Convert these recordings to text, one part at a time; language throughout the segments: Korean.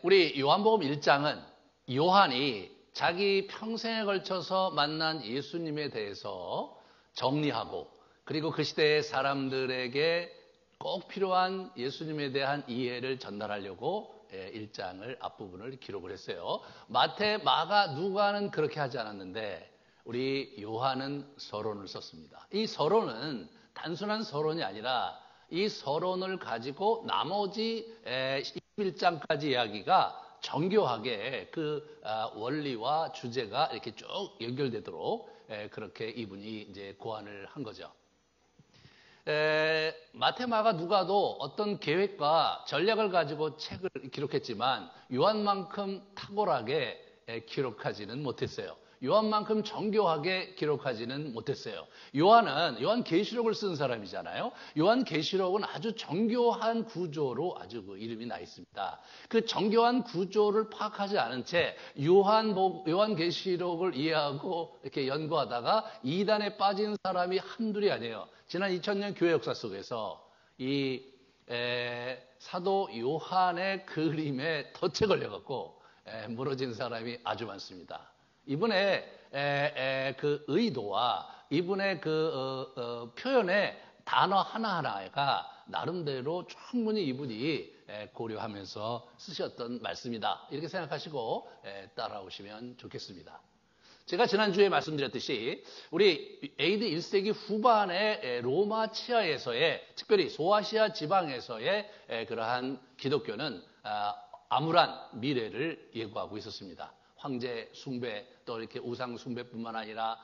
우리 요한복음 1장은 요한이 자기 평생에 걸쳐서 만난 예수님에 대해서 정리하고 그리고 그 시대의 사람들에게 꼭 필요한 예수님에 대한 이해를 전달하려고 1장을 앞부분을 기록을 했어요. 마태, 마가, 누가는 그렇게 하지 않았는데 우리 요한은 서론을 썼습니다. 이 서론은 단순한 서론이 아니라 이 서론을 가지고 나머지 11장까지 이야기가 정교하게 그 원리와 주제가 이렇게 쭉 연결되도록 그렇게 이분이 이제 고안을 한 거죠. 마태, 마가, 누가도 어떤 계획과 전략을 가지고 책을 기록했지만 요한만큼 탁월하게 기록하지는 못했어요. 요한만큼 정교하게 기록하지는 못했어요. 요한 계시록을 쓴 사람이잖아요. 요한 계시록은 아주 정교한 구조로 아주 그 이름이 나 있습니다. 그 정교한 구조를 파악하지 않은 채 요한 계시록을 이해하고 이렇게 연구하다가 이단에 빠진 사람이 한둘이 아니에요. 지난 2000년 교회 역사 속에서 이 사도 요한의 그림에 덫에 걸려갖고 무너진 사람이 아주 많습니다. 이분의 그 의도와 이분의 그 표현의 단어 하나하나가 나름대로 충분히 이분이 고려하면서 쓰셨던 말씀이다. 이렇게 생각하시고 따라오시면 좋겠습니다. 제가 지난주에 말씀드렸듯이 우리 AD 1세기 후반에 로마 치하에서의 특별히 소아시아 지방에서의 그러한 기독교는 암울한 미래를 예고하고 있었습니다. 황제 숭배 또 이렇게 우상 숭배뿐만 아니라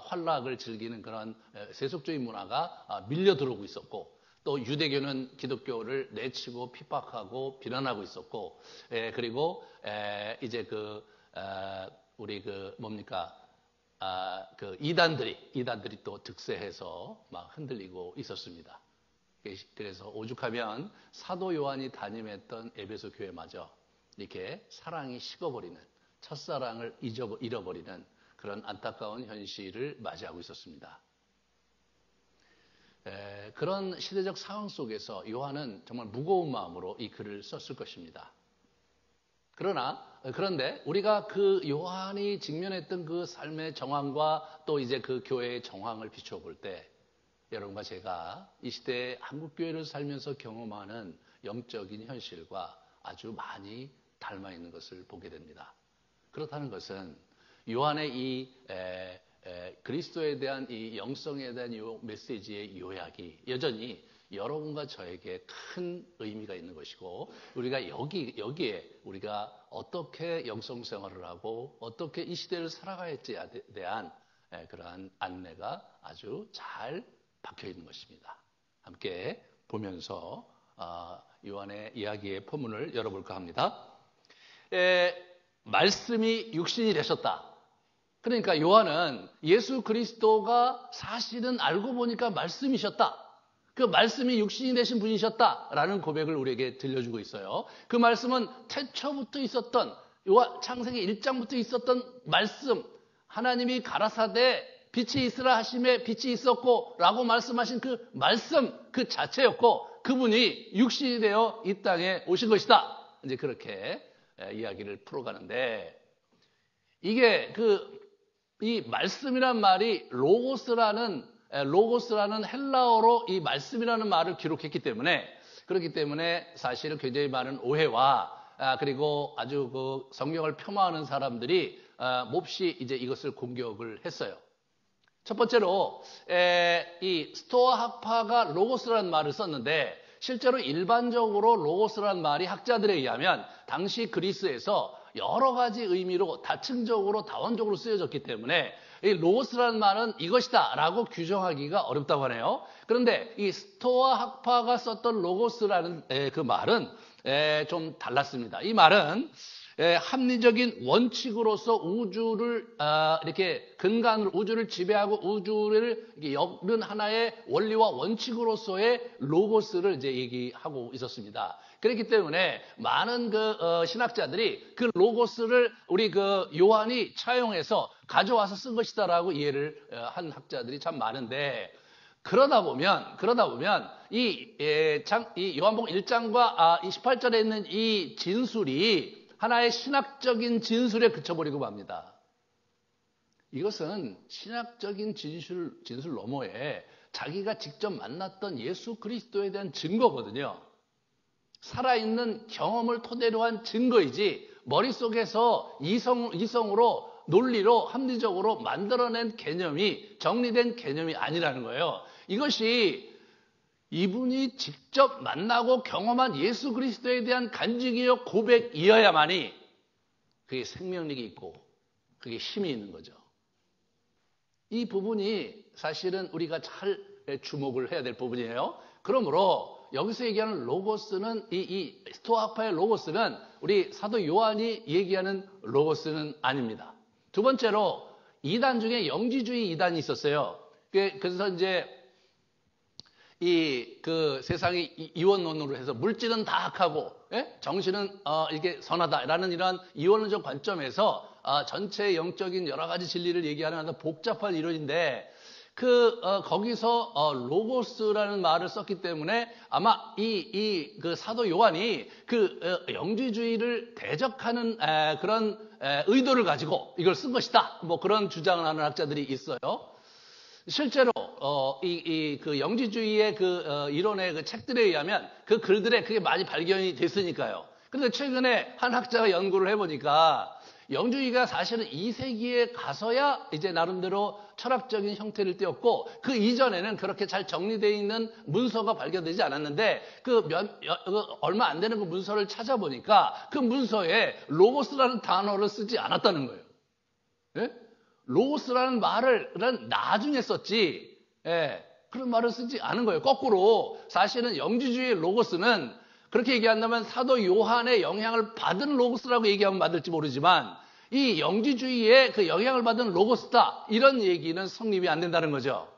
환락을 즐기는 그런 세속적인 문화가 밀려 들어오고 있었고 또 유대교는 기독교를 내치고 핍박하고 비난하고 있었고 그리고 이제 우리 그 이단들이 또 득세해서 막 흔들리고 있었습니다. 그래서 오죽하면 사도 요한이 담임했던 에베소 교회마저 이렇게 사랑이 식어버리는 첫사랑을 잃어버리는 그런 안타까운 현실을 맞이하고 있었습니다. 그런 시대적 상황 속에서 요한은 정말 무거운 마음으로 이 글을 썼을 것입니다. 그런데 우리가 그 요한이 직면했던 그 삶의 정황과 또 이제 그 교회의 정황을 비춰 볼 때 여러분과 제가 이 시대의 한국교회를 살면서 경험하는 영적인 현실과 아주 많이 닮아 있는 것을 보게 됩니다. 그렇다는 것은 요한의 이 그리스도에 대한 이 영성에 대한 이 메시지의 요약이 여전히 여러분과 저에게 큰 의미가 있는 것이고 우리가 여기에 우리가 어떻게 영성 생활을 하고 어떻게 이 시대를 살아갈지에 대한 그러한 안내가 아주 잘 박혀 있는 것입니다. 함께 보면서 요한의 이야기의 포문을 열어볼까 합니다. 말씀이 육신이 되셨다. 그러니까 요한은 예수 그리스도가 사실은 알고 보니까 말씀이셨다. 그 말씀이 육신이 되신 분이셨다라는 고백을 우리에게 들려주고 있어요. 그 말씀은 태초부터 있었던 창세기 1장부터 있었던 말씀, 하나님이 가라사대 빛이 있으라 하심에 빛이 있었고 라고 말씀하신 그 말씀 그 자체였고 그분이 육신이 되어 이 땅에 오신 것이다. 이제 그렇게 이야기를 풀어가는데 이게 이 말씀이란 말이 로고스라는 헬라어로 이 말씀이라는 말을 기록했기 때문에 그렇기 때문에 사실은 굉장히 많은 오해와 그리고 아주 그 성경을 폄하하는 사람들이 몹시 이제 이것을 공격을 했어요. 첫 번째로 이 스토아 학파가 로고스라는 말을 썼는데 실제로 일반적으로 로고스라는 말이 학자들에 의하면 당시 그리스에서 여러 가지 의미로 다층적으로 다원적으로 쓰여졌기 때문에 이 로고스라는 말은 이것이다 라고 규정하기가 어렵다고 하네요. 그런데 이 스토아 학파가 썼던 로고스라는 그 말은 좀 달랐습니다. 이 말은 합리적인 원칙으로서 우주를 이렇게 근간으로 우주를 지배하고 우주를 엮는 하나의 원리와 원칙으로서의 로고스를 이제 얘기하고 있었습니다. 그렇기 때문에 많은 신학자들이 그 로고스를 우리 요한이 차용해서 가져와서 쓴 것이다라고 이해를 한 학자들이 참 많은데 그러다 보면 이 요한복음 1장과 28절에 있는 이 진술이 하나의 신학적인 진술에 그쳐버리고 맙니다. 이것은 신학적인 진술 너머에 자기가 직접 만났던 예수 그리스도에 대한 증거거든요. 살아있는 경험을 토대로 한 증거이지 머릿속에서 이성으로 논리로 합리적으로 만들어낸 개념이 정리된 개념이 아니라는 거예요. 이것이 이분이 직접 만나고 경험한 예수 그리스도에 대한 간증이요 고백이어야만이 그게 생명력이 있고 그게 힘이 있는 거죠. 이 부분이 사실은 우리가 잘 주목을 해야 될 부분이에요. 그러므로 여기서 얘기하는 로고스는 이 스토아파의 로고스는 우리 사도 요한이 얘기하는 로고스는 아닙니다. 두 번째로 이단 중에 영지주의 이단이 있었어요. 그래서 이제 그 세상이 이원론으로 해서 물질은 다 악하고 정신은 이게 선하다라는 이런 이원론적 관점에서 전체 영적인 여러 가지 진리를 얘기하는 아주 복잡한 이론인데 거기서 로고스라는 말을 썼기 때문에 아마 그 사도 요한이 그 영지주의를 대적하는 그런 의도를 가지고 이걸 쓴 것이다. 뭐 그런 주장을 하는 학자들이 있어요. 실제로 그 영지주의의 그 이론의 그 책들에 의하면 그 글들에 그게 많이 발견이 됐으니까요. 그런데 최근에 한 학자가 연구를 해보니까 영주의가 사실은 2세기에 가서야 이제 나름대로 철학적인 형태를 띄었고 그 이전에는 그렇게 잘 정리되어 있는 문서가 발견되지 않았는데 얼마 안 되는 그 문서를 찾아보니까 그 문서에 로고스라는 단어를 쓰지 않았다는 거예요. 예? 로고스라는 말을 나중에 썼지 그런 말을 쓰지 않은 거예요. 거꾸로 사실은 영지주의의 로고스는 그렇게 얘기한다면 사도 요한의 영향을 받은 로고스라고 얘기하면 맞을지 모르지만 이 영지주의의 그 영향을 받은 로고스다 이런 얘기는 성립이 안 된다는 거죠.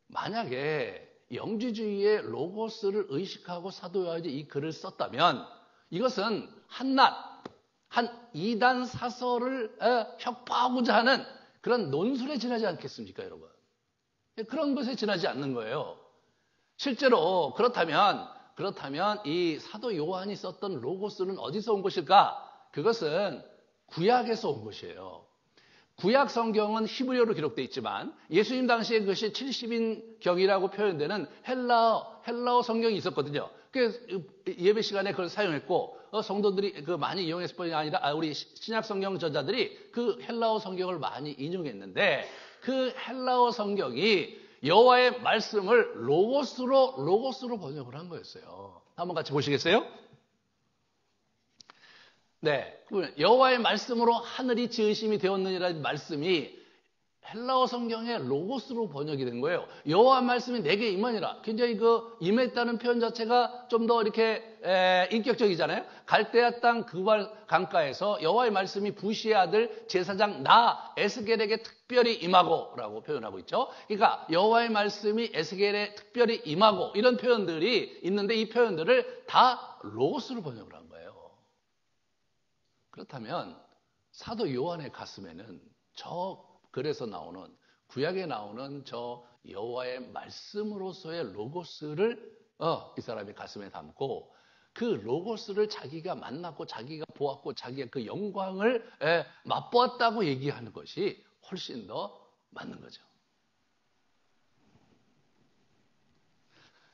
만약에 영지주의의 로고스를 의식하고 사도 요한이 이 글을 썼다면 이것은 한 이단 사설을 혁파하고자 하는 그런 논술에 지나지 않겠습니까, 여러분? 그런 것에 지나지 않는 거예요. 실제로 그렇다면 이 사도 요한이 썼던 로고스는 어디서 온 것일까? 그것은 구약에서 온 것이에요. 구약 성경은 히브리어로 기록되어 있지만 예수님 당시에 그것이 70인경이라고 표현되는 헬라어 성경이 있었거든요. 그래서 예배 시간에 그걸 사용했고 성도들이 많이 이용했을 뿐이 아니라 우리 신약 성경 저자들이 그 헬라어 성경을 많이 인용했는데 그 헬라어 성경이 여호와의 말씀을 로고스로 번역을 한 거였어요. 한번 같이 보시겠어요? 네, 여호와의 말씀으로 하늘이 지으심이 되었느니라는 말씀이 헬라어 성경의 로고스로 번역이 된 거예요. 여호와 말씀이 내게 임하니라. 굉장히 그 임했다는 표현 자체가 좀 더 이렇게 인격적이잖아요. 갈대아 땅 그발 강가에서 여호와의 말씀이 부시의 아들 제사장 나 에스겔에게 특별히 임하고라고 표현하고 있죠. 그러니까 여호와의 말씀이 에스겔에 특별히 임하고 이런 표현들이 있는데 이 표현들을 다 로고스로 번역을 한 거예요. 그렇다면 사도 요한의 가슴에는 그래서 나오는 구약에 나오는 저 여호와의 말씀으로서의 로고스를 이 사람이 가슴에 담고 그 로고스를 자기가 만났고 자기가 보았고 자기가 그 영광을 맛보았다고 얘기하는 것이 훨씬 더 맞는 거죠.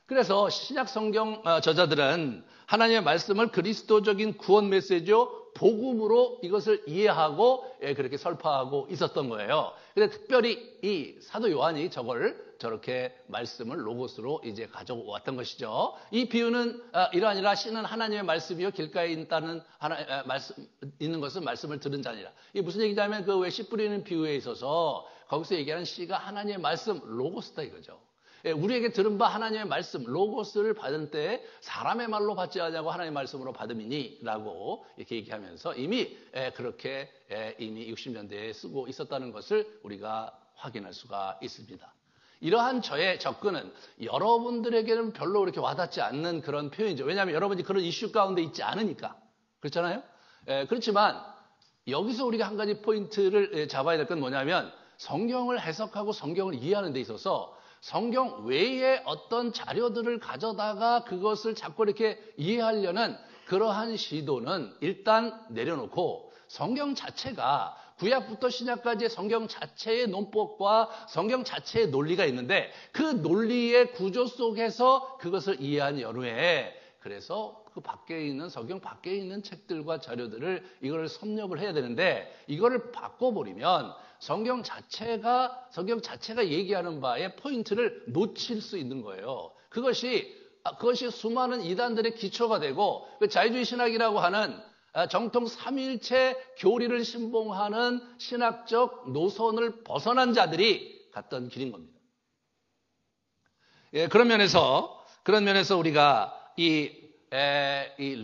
그래서 신약 성경 저자들은 하나님의 말씀을 그리스도적인 구원 메시지요 복음으로 이것을 이해하고 그렇게 설파하고 있었던 거예요. 그런데 특별히 이 사도 요한이 저렇게 말씀을 로고스로 이제 가져왔던 것이죠. 이 비유는 이러하니라 씨는 하나님의 말씀이요 길가에 있는 것은 말씀을 들은 자니라. 이게 무슨 얘기냐면 그 왜 씨 뿌리는 비유에 있어서 거기서 얘기하는 씨가 하나님의 말씀 로고스다 이거죠. 우리에게 들은 바 하나님의 말씀 로고스를 받은 때에 사람의 말로 받지 않냐고 하나님의 말씀으로 받음이니 라고 이렇게 얘기하면서 이미 그렇게 이미 60년대에 쓰고 있었다는 것을 우리가 확인할 수가 있습니다. 이러한 저의 접근은 여러분들에게는 별로 그렇게 와닿지 않는 그런 표현이죠. 왜냐하면 여러분이 그런 이슈 가운데 있지 않으니까. 그렇잖아요? 그렇지만 여기서 우리가 한 가지 포인트를 잡아야 될 건 뭐냐면 성경을 해석하고 성경을 이해하는 데 있어서 성경 외에 어떤 자료들을 가져다가 그것을 자꾸 이렇게 이해하려는 그러한 시도는 일단 내려놓고 성경 자체가 구약부터 신약까지의 성경 자체의 논법과 성경 자체의 논리가 있는데 그 논리의 구조 속에서 그것을 이해한 연후에 그래서 그 밖에 있는 성경 밖에 있는 책들과 자료들을 이걸 섭렵을 해야 되는데 이거를 바꿔버리면 성경 자체가 얘기하는 바의 포인트를 놓칠 수 있는 거예요. 그것이 수많은 이단들의 기초가 되고 그 자유주의 신학이라고 하는 정통 삼위일체 교리를 신봉하는 신학적 노선을 벗어난 자들이 갔던 길인 겁니다. 예, 그런 면에서 우리가 이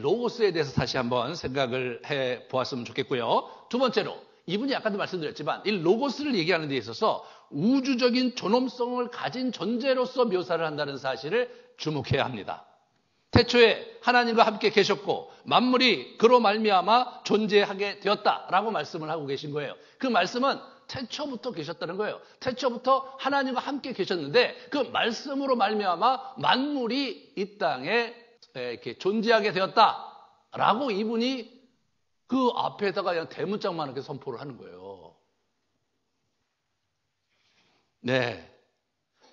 로고스에 대해서 다시 한번 생각을 해 보았으면 좋겠고요. 두 번째로, 이분이 아까도 말씀드렸지만 이 로고스를 얘기하는 데 있어서 우주적인 존엄성을 가진 존재로서 묘사를 한다는 사실을 주목해야 합니다. 태초에 하나님과 함께 계셨고 만물이 그로 말미암아 존재하게 되었다라고 말씀을 하고 계신 거예요. 그 말씀은 태초부터 계셨다는 거예요. 태초부터 하나님과 함께 계셨는데 그 말씀으로 말미암아 만물이 이 땅에 이렇게 존재하게 되었다라고 이분이 그 앞에다가 그냥 대문짝만 이렇게 선포를 하는 거예요. 네.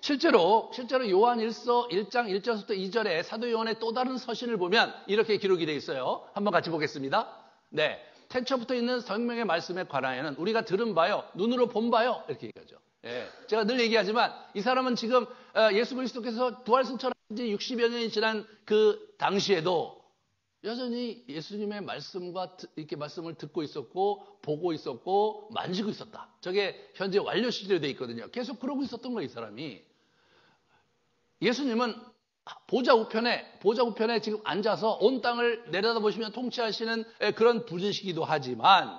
실제로 요한 1서 1장 1절부터 2절에 사도 요한의 또 다른 서신을 보면 이렇게 기록이 되어 있어요. 한번 같이 보겠습니다. 네. 태초부터 있는 성경의 말씀에 관하여는 우리가 들은 바요, 눈으로 본 바요, 이렇게 얘기하죠. 예. 제가 늘 얘기하지만 이 사람은 지금 예수 그리스도께서 부활승천한 지 60여 년이 지난 그 당시에도 여전히 예수님의 이렇게 말씀을 듣고 있었고, 보고 있었고, 만지고 있었다. 저게 현재 완료 시대로 되어 있거든요. 계속 그러고 있었던 거예요, 이 사람이. 예수님은 보좌 우편에 지금 앉아서 온 땅을 내려다보시면 통치하시는 그런 분이시기도 하지만,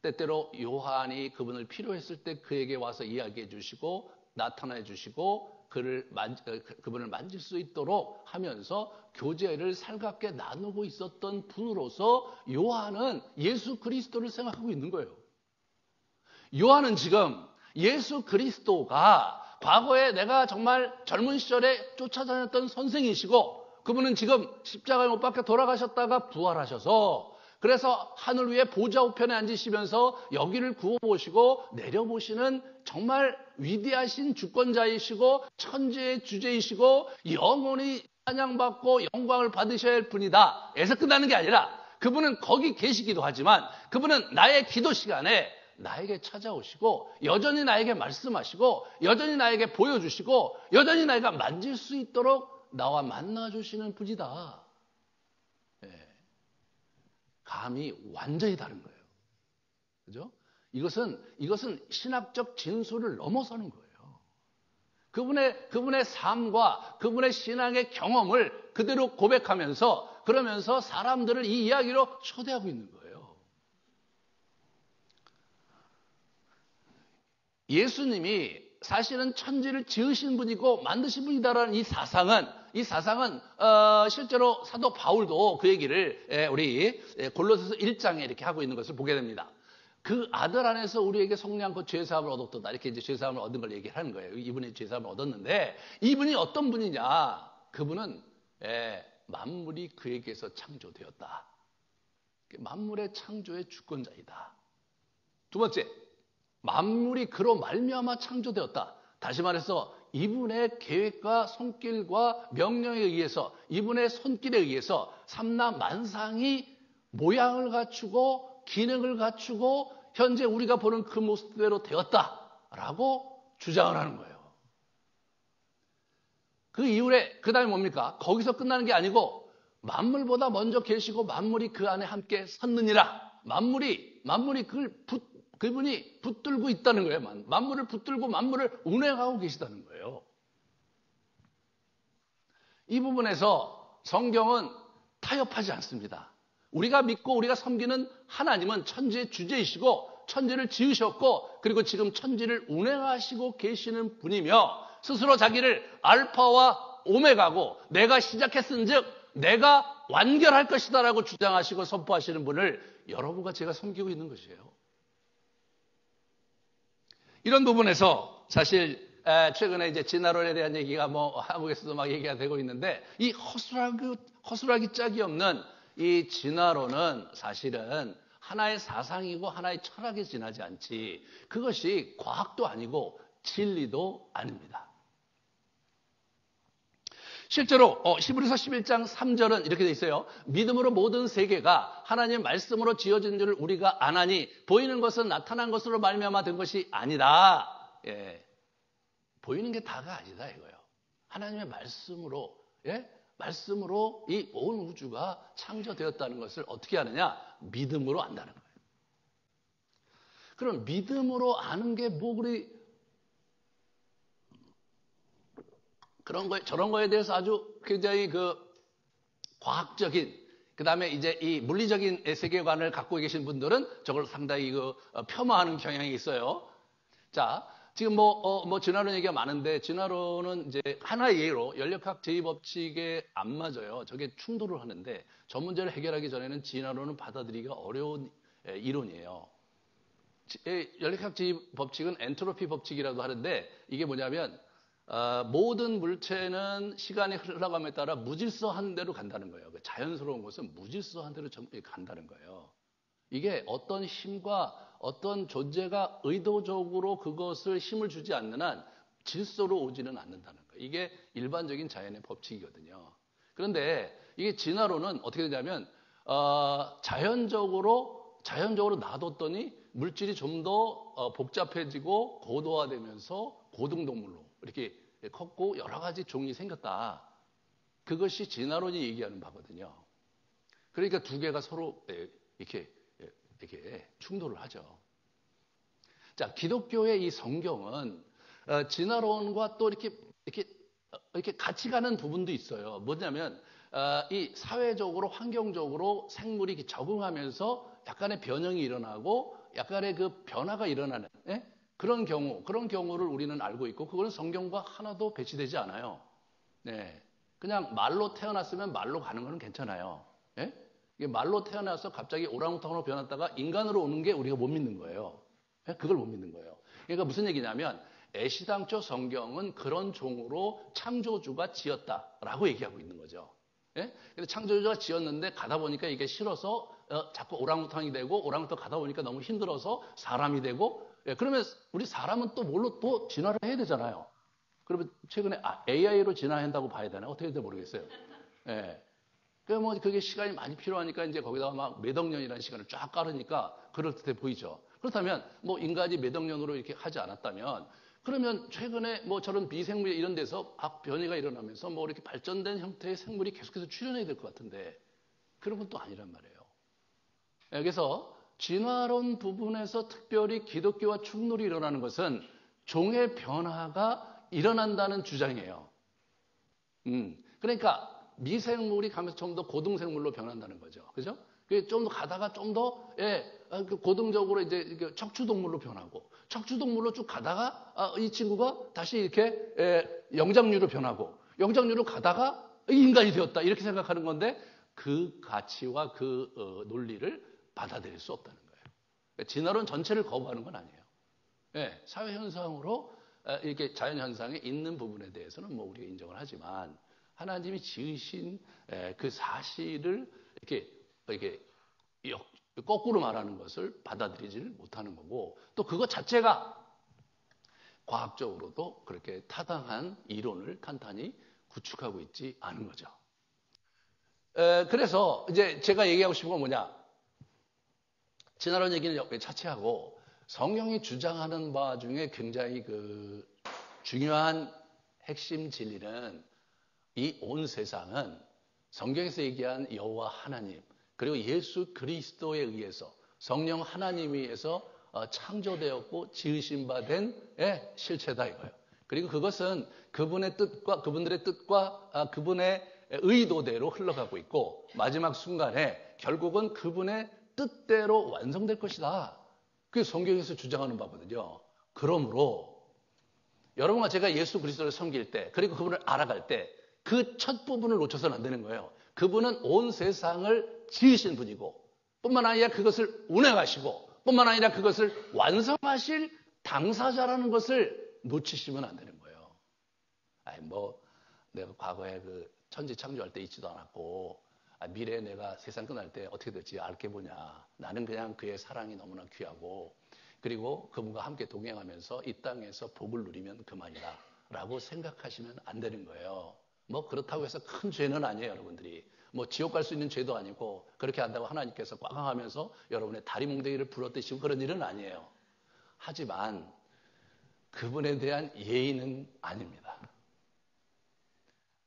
때때로 요한이 그분을 필요했을 때 그에게 와서 이야기해 주시고, 나타내 주시고, 그분을 만질 수 있도록 하면서 교제를 살갑게 나누고 있었던 분으로서 요한은 예수 그리스도를 생각하고 있는 거예요. 요한은 지금 예수 그리스도가 과거에 내가 정말 젊은 시절에 쫓아다녔던 선생이시고 그분은 지금 십자가에 못 박혀 돌아가셨다가 부활하셔서 그래서 하늘 위에 보좌 우편에 앉으시면서 여기를 구워보시고 내려보시는 정말 위대하신 주권자이시고 천지의 주제이시고 영원히 찬양받고 영광을 받으셔야 할 분이다. 에서 끝나는 게 아니라 그분은 거기 계시기도 하지만 그분은 나의 기도 시간에 나에게 찾아오시고 여전히 나에게 말씀하시고 여전히 나에게 보여주시고 여전히 나이가 만질 수 있도록 나와 만나주시는 분이다. 감이 완전히 다른 거예요. 그죠? 이것은 신학적 진술을 넘어서는 거예요. 그분의 삶과 그분의 신앙의 경험을 그대로 고백하면서 그러면서 사람들을 이 이야기로 초대하고 있는 거예요. 예수님이 사실은 천지를 지으신 분이고 만드신 분이다라는 이 사상은 실제로 사도 바울도 그 얘기를 우리 골로새서 1장에 이렇게 하고 있는 것을 보게 됩니다. 그 아들 안에서 우리에게 속량코 죄사함을 얻었다. 이렇게 이제 죄사함을 얻은 걸 얘기하는 거예요. 이분이 죄사함을 얻었는데 이분이 어떤 분이냐? 그분은 만물이 그에게서 창조되었다. 만물의 창조의 주권자이다. 두 번째, 만물이 그로 말미암아 창조되었다. 다시 말해서 이분의 계획과 손길과 명령에 의해서 이분의 손길에 의해서 삼라 만상이 모양을 갖추고 기능을 갖추고 현재 우리가 보는 그 모습대로 되었다라고 주장을 하는 거예요. 그 이후에 그 다음에 뭡니까? 거기서 끝나는 게 아니고 만물보다 먼저 계시고 만물이 그 안에 함께 섰느니라. 만물이 그분이 붙들고 있다는 거예요. 만물을 붙들고 만물을 운행하고 계시다는 거예요. 이 부분에서 성경은 타협하지 않습니다. 우리가 믿고 우리가 섬기는 하나님은 천지의 주제이시고 천지를 지으셨고 그리고 지금 천지를 운행하시고 계시는 분이며 스스로 자기를 알파와 오메가고 내가 시작했은즉 내가 완결할 것이다라고 주장하시고 선포하시는 분을 여러분과 제가 섬기고 있는 것이에요. 이런 부분에서 사실 최근에 이제 진화론에 대한 얘기가 한국에서도 막 얘기가 되고 있는데 이 허술하기 짝이 없는 이 진화론은 사실은 하나의 사상이고 하나의 철학에 지나지 않지, 그것이 과학도 아니고 진리도 아닙니다. 실제로 히브리서 11장 3절은 이렇게 돼 있어요. 믿음으로 모든 세계가 하나님의 말씀으로 지어진 줄을 우리가 아나니 보이는 것은 나타난 것으로 말미암아 된 것이 아니다. 예. 보이는 게 다가 아니다 이거예요. 하나님의 말씀으로, 예? 말씀으로 이 온 우주가 창조되었다는 것을 어떻게 아느냐? 믿음으로 안다는 거예요. 그럼 믿음으로 아는 게 뭐 그리 그런 거, 저런 거에 대해서 아주 굉장히 과학적인, 그 다음에 이제 이 물리적인 세계관을 갖고 계신 분들은 저걸 상당히 폄하하는 경향이 있어요. 자, 지금 진화론 얘기가 많은데, 진화론은 이제 하나의 예로 연력학 제2법칙에 안 맞아요. 저게 충돌을 하는데, 저 문제를 해결하기 전에는 진화론은 받아들이기가 어려운 이론이에요. 연력학 제2법칙은 엔트로피 법칙이라고 하는데, 이게 뭐냐면, 모든 물체는 시간이 흘러감에 따라 무질서한 대로 간다는 거예요. 자연스러운 것은 무질서한 대로 간다는 거예요. 이게 어떤 힘과 어떤 존재가 의도적으로 그것을 힘을 주지 않는 한 질서로 오지는 않는다는 거예요. 이게 일반적인 자연의 법칙이거든요. 그런데 이게 진화론은 어떻게 되냐면 자연적으로 놔뒀더니 물질이 좀 더 복잡해지고 고도화되면서 고등동물로 이렇게 컸고 여러 가지 종이 생겼다. 그것이 진화론이 얘기하는 바거든요. 그러니까 두 개가 서로 이렇게 충돌을 하죠. 자, 기독교의 이 성경은 진화론과 또 이렇게 같이 가는 부분도 있어요. 뭐냐면 이 사회적으로 환경적으로 생물이 이렇게 적응하면서 약간의 변형이 일어나고 약간의 그 변화가 일어나는 그런 경우를 우리는 알고 있고, 그거는 성경과 하나도 배치되지 않아요. 네, 그냥 말로 태어났으면 말로 가는 거는 괜찮아요. 예? 이게 말로 태어나서 갑자기 오랑우탄으로 변했다가 인간으로 오는 게 우리가 못 믿는 거예요. 예? 그걸 못 믿는 거예요. 그러니까 무슨 얘기냐면 애시당초 성경은 그런 종으로 창조주가 지었다라고 얘기하고 있는 거죠. 예? 근데 창조주가 지었는데 가다 보니까 이게 싫어서 자꾸 오랑우탄이 되고, 오랑우탄 가다 보니까 너무 힘들어서 사람이 되고, 예, 그러면 우리 사람은 또 뭘로 또 진화를 해야 되잖아요. 그러면 최근에 AI로 진화한다고 봐야 되나? 어떻게 될지 모르겠어요. 예. 그게 시간이 많이 필요하니까 이제 거기다가 막 몇 억 년이라는 시간을 쫙 깔으니까 그럴듯해 보이죠. 그렇다면 인간이 몇 억 년으로 이렇게 하지 않았다면, 그러면 최근에 저런 미생물 이런 데서 변이가 일어나면서 이렇게 발전된 형태의 생물이 계속해서 출현해야 될 것 같은데, 그런 건 또 아니란 말이에요. 예, 그래서 진화론 부분에서 특별히 기독교와 충돌이 일어나는 것은 종의 변화가 일어난다는 주장이에요. 그러니까 미생물이 가면서 좀 더 고등생물로 변한다는 거죠. 그죠? 좀 더 가다가 좀 더, 고등적으로 이제 척추동물로 변하고, 척추동물로 쭉 가다가, 이 친구가 다시 이렇게, 영장류로 변하고, 영장류로 가다가 인간이 되었다. 이렇게 생각하는 건데, 그 가치와 그 논리를 받아들일 수 없다는 거예요. 진화론 전체를 거부하는 건 아니에요. 예, 사회현상으로 이렇게 자연현상에 있는 부분에 대해서는 우리가 인정을 하지만, 하나님이 지으신 그 사실을 이렇게 거꾸로 말하는 것을 받아들이지를 못하는 거고, 또 그것 자체가 과학적으로도 그렇게 타당한 이론을 탄탄히 구축하고 있지 않은 거죠. 그래서 이제 제가 얘기하고 싶은 건 뭐냐? 진화론 얘기는 차치하고 성경이 주장하는 바 중에 굉장히 중요한 핵심 진리는, 이 온 세상은 성경에서 얘기한 여호와 하나님, 그리고 예수 그리스도에 의해서 성령 하나님에 의해서 창조되었고 지으신 바 된 실체다 이거예요. 그리고 그것은 그분의 뜻과 그분들의 뜻과 그분의 의도대로 흘러가고 있고, 마지막 순간에 결국은 그분의 뜻대로 완성될 것이다. 그게 성경에서 주장하는 바거든요. 그러므로 여러분과 제가 예수 그리스도를 섬길 때, 그리고 그분을 알아갈 때 그 첫 부분을 놓쳐서는 안 되는 거예요. 그분은 온 세상을 지으신 분이고, 뿐만 아니라 그것을 운행하시고, 뿐만 아니라 그것을 완성하실 당사자라는 것을 놓치시면 안 되는 거예요. 내가 과거에 천지 창조할 때 있지도 않았고, 미래에 내가 세상 끝날 때 어떻게 될지 알게 뭐냐. 나는 그냥 그의 사랑이 너무나 귀하고 그리고 그분과 함께 동행하면서 이 땅에서 복을 누리면 그만이다 라고 생각하시면 안 되는 거예요. 뭐 그렇다고 해서 큰 죄는 아니에요, 여러분들이. 뭐 지옥 갈 수 있는 죄도 아니고 그렇게 한다고 하나님께서 꽝꽝하면서 여러분의 다리 몽둥이를 불어뜨시고 그런 일은 아니에요. 하지만 그분에 대한 예의는 아닙니다.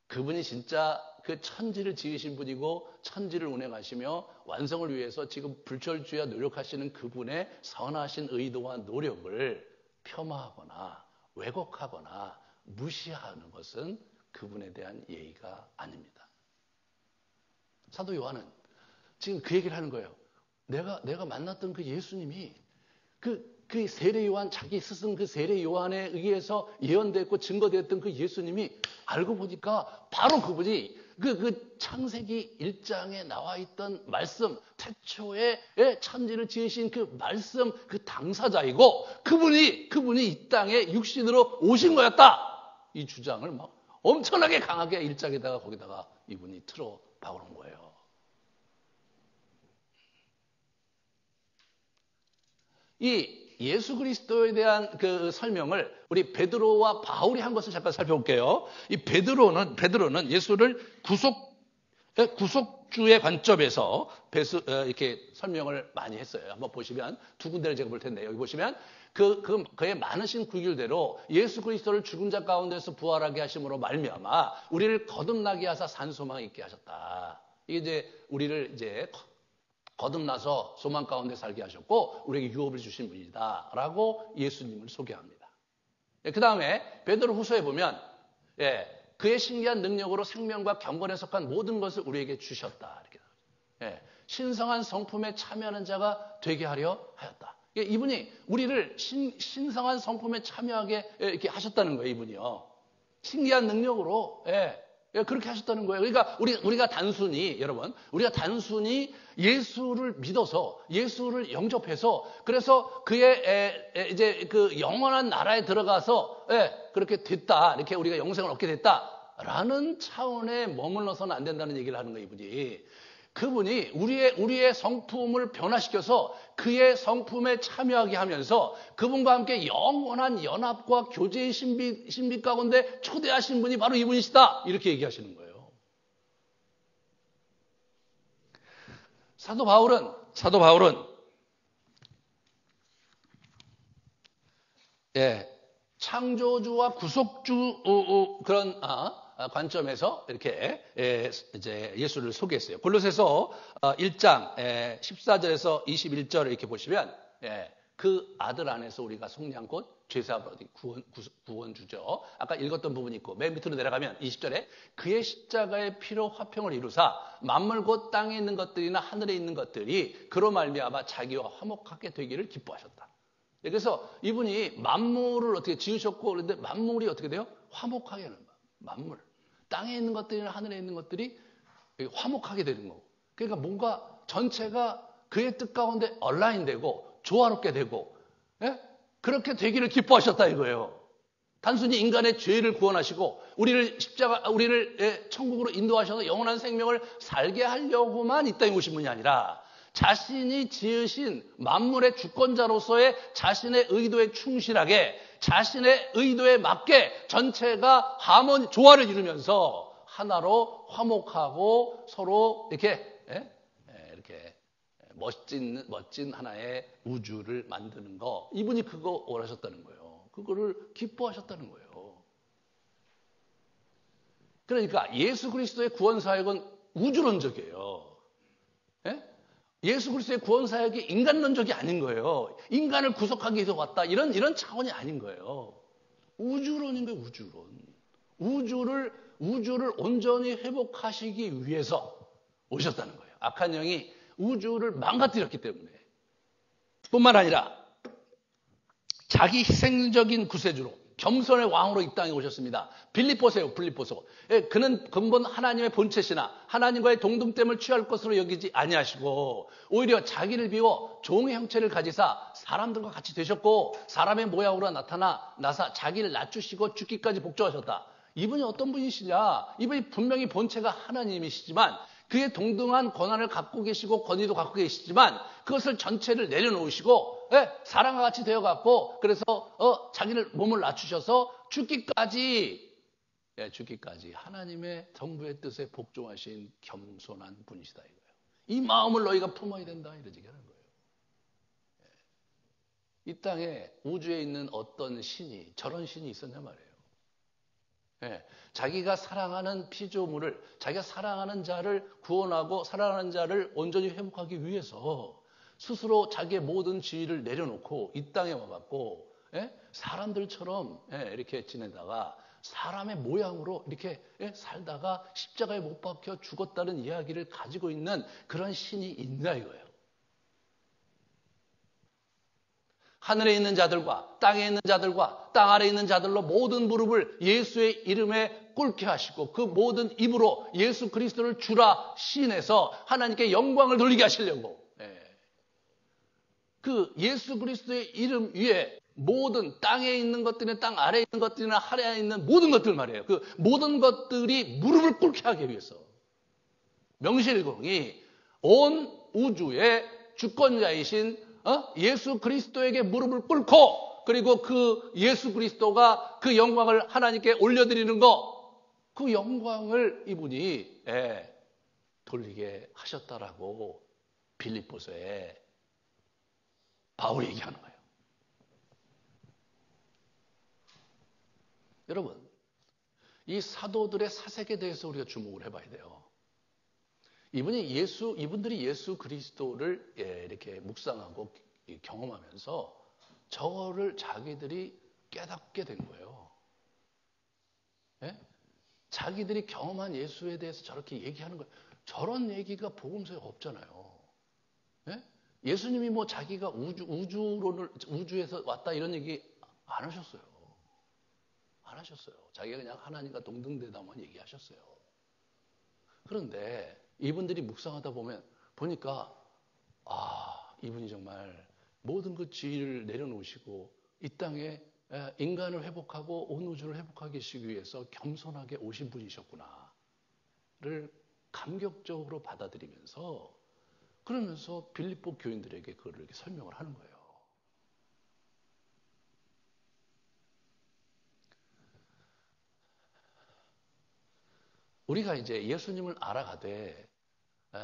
그분이 진짜 그 천지를 지으신 분이고 천지를 운행하시며 완성을 위해서 지금 불철주야 노력하시는 그분의 선하신 의도와 노력을 폄하하거나 왜곡하거나 무시하는 것은 그분에 대한 예의가 아닙니다. 사도 요한은 지금 그 얘기를 하는 거예요. 내가 만났던 그 예수님이 그 세례 요한, 자기 스승 그 세례 요한에 의해서 예언됐고 증거됐던 그 예수님이 알고 보니까 바로 그분이 그 창세기 1장에 나와 있던 말씀, 태초에 천지를 지으신 그 말씀, 그 당사자이고 그분이 이 땅에 육신으로 오신 거였다. 이 주장을 막 엄청나게 강하게 1장에다가 거기다가 이분이 틀어 박아놓은 거예요. 이 예수 그리스도에 대한 그 설명을 우리 베드로와 바울이 한 것을 잠깐 살펴볼게요. 이 베드로는 예수를 구속주의 관점에서 이렇게 설명을 많이 했어요. 한번 보시면 두 군데를 제가 볼 텐데 여기 보시면 그의 많으신 구길대로 예수 그리스도를 죽은 자 가운데서 부활하게 하심으로 말미암아 우리를 거듭나게 하사 산소망 있게 하셨다. 이게 이제 우리를 이제 거듭나서 소망 가운데 살게 하셨고 우리에게 유업을 주신 분이다 라고 예수님을 소개합니다. 그 다음에 베드로 후서에 보면 그의 신기한 능력으로 생명과 경건에 속한 모든 것을 우리에게 주셨다. 이렇게 신성한 성품에 참여하는 자가 되게 하려 하였다. 이분이 우리를 신성한 성품에 참여하게 이렇게 하셨다는 거예요. 이분이요. 신기한 능력으로 그렇게 하셨다는 거예요. 그러니까 우리가 단순히 우리가 단순히 예수를 믿어서 예수를 영접해서 그래서 그의 이제 그 영원한 나라에 들어가서 그렇게 됐다. 이렇게 우리가 영생을 얻게 됐다라는 차원에 머물러서는 안 된다는 얘기를 하는 거예요, 이분이. 그분이 우리의 성품을 변화시켜서 그의 성품에 참여하게 하면서 그분과 함께 영원한 연합과 교제의 신비 가운데 초대하신 분이 바로 이분이시다. 이렇게 얘기하시는 거예요. 사도 바울은 창조주와 구속주 그런 관점에서 이렇게 이제 예수를 소개했어요. 골로새서 1장 14절에서 21절을 이렇게 보시면 그 아들 안에서 우리가 속량 곧 죄사함을 얻은 구원주죠. 아까 읽었던 부분이 있고 맨 밑으로 내려가면 20절에 그의 십자가의 피로 화평을 이루사 만물 곧 땅에 있는 것들이나 하늘에 있는 것들이 그로 말미암아 자기와 화목하게 되기를 기뻐하셨다. 그래서 이분이 만물을 어떻게 지으셨고 그런데 만물이 어떻게 돼요? 화목하게 하는 거예요. 만물. 땅에 있는 것들이나 하늘에 있는 것들이 화목하게 되는 거고. 그러니까 뭔가 전체가 그의 뜻 가운데 얼라인되고 조화롭게 되고 그렇게 되기를 기뻐하셨다 이거예요. 단순히 인간의 죄를 구원하시고 우리를 천국으로 인도하셔서 영원한 생명을 살게 하려고만 이 땅에 오신 분이 아니라 자신이 지으신 만물의 주권자로서의 자신의 의도에 충실하게 자신의 의도에 맞게 전체가 조화를 이루면서 하나로 화목하고 서로 이렇게 멋진 하나의 우주를 만드는 거. 이분이 그거 원하셨다는 거예요. 그거를 기뻐하셨다는 거예요. 그러니까 예수 그리스도의 구원 사역은 우주론적이에요. 예수 그리스도의 구원 사역이 인간론적이 아닌 거예요. 인간을 구속하기 위해서 왔다. 이런 차원이 아닌 거예요. 우주론인 거예요, 우주론. 우주를 온전히 회복하시기 위해서 오셨다는 거예요. 악한 영이 우주를 망가뜨렸기 때문에. 뿐만 아니라 자기 희생적인 구세주로 겸손의 왕으로 이 땅에 오셨습니다. 빌립보세요, 빌립보서. 그는 근본 하나님의 본체시나 하나님과의 동등됨을 취할 것으로 여기지 아니하시고 오히려 자기를 비워 종의 형체를 가지사 사람들과 같이 되셨고 사람의 모양으로 나사 자기를 낮추시고 죽기까지 복종하셨다. 이분이 어떤 분이시냐? 이분이 분명히 본체가 하나님이시지만 그의 동등한 권한을 갖고 계시고 권위도 갖고 계시지만 그것을 전체를 내려놓으시고 사람과 같이 되어갖고 그래서 자기를 몸을 낮추셔서 죽기까지 하나님의 정부의 뜻에 복종하신 겸손한 분이시다 이거예요. 이 마음을 너희가 품어야 된다 이런 얘기하는 거예요. 이 땅에 우주에 있는 어떤 신이 저런 신이 있었냐 말이에요. 자기가 사랑하는 피조물을 자기가 사랑하는 자를 구원하고 사랑하는 자를 온전히 회복하기 위해서 스스로 자기의 모든 지위를 내려놓고 이 땅에 와갖고 사람들처럼 이렇게 지내다가 사람의 모양으로 이렇게 살다가 십자가에 못 박혀 죽었다는 이야기를 가지고 있는 그런 신이 있나 이거예요. 하늘에 있는 자들과 땅에 있는 자들과 땅 아래에 있는 자들로 모든 무릎을 예수의 이름에 꿇게 하시고 그 모든 입으로 예수 그리스도를 주라 시인해서 하나님께 영광을 돌리게 하시려고 그 예수 그리스도의 이름 위에 모든 땅에 있는 것들이나 땅 아래에 있는 것들이나 하늘에 있는 모든 것들 말이에요. 그 모든 것들이 무릎을 꿇게 하기 위해서 명실공히 온 우주의 주권자이신 예수 그리스도에게 무릎을 꿇고 그리고 그 예수 그리스도가 그 영광을 하나님께 올려드리는 그 영광을 이분이 돌리게 하셨다라고 빌립보서에 바울이 얘기하는 거예요. 여러분, 이 사도들의 사색에 대해서 우리가 주목을 해봐야 돼요. 이분들이 예수 그리스도를 이렇게 묵상하고 경험하면서 저거를 자기들이 깨닫게 된 거예요. 자기들이 경험한 예수에 대해서 저렇게 얘기하는 거예요. 저런 얘기가 복음서에 없잖아요. 예수님이 뭐 자기가 우주에서 왔다 이런 얘기 안 하셨어요. 안 하셨어요. 자기가 그냥 하나님과 동등되다만 얘기하셨어요. 그런데 이분들이 묵상하다 보니까 이분이 정말 모든 그 지위를 내려놓으시고 이 땅에 인간을 회복하고 온 우주를 회복하기 위해서 겸손하게 오신 분이셨구나를 감격적으로 받아들이면서 그러면서 빌립보 교인들에게 그걸 이렇게 설명을 하는 거예요. 우리가 이제 예수님을 알아가되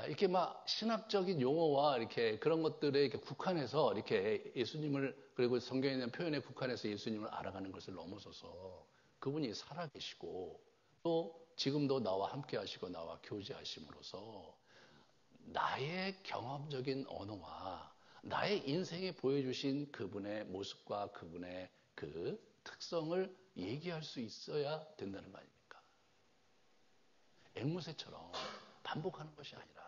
이렇게 막 신학적인 용어와 이렇게 그런 것들에 이렇게 국한해서 이렇게 예수님을 그리고 성경에 있는 표현에 국한해서 예수님을 알아가는 것을 넘어서서 그분이 살아계시고 또 지금도 나와 함께 하시고 나와 교제하심으로써 나의 경험적인 언어와 나의 인생에 보여주신 그분의 모습과 그분의 그 특성을 얘기할 수 있어야 된다는 거 아닙니까? 앵무새처럼 반복하는 것이 아니라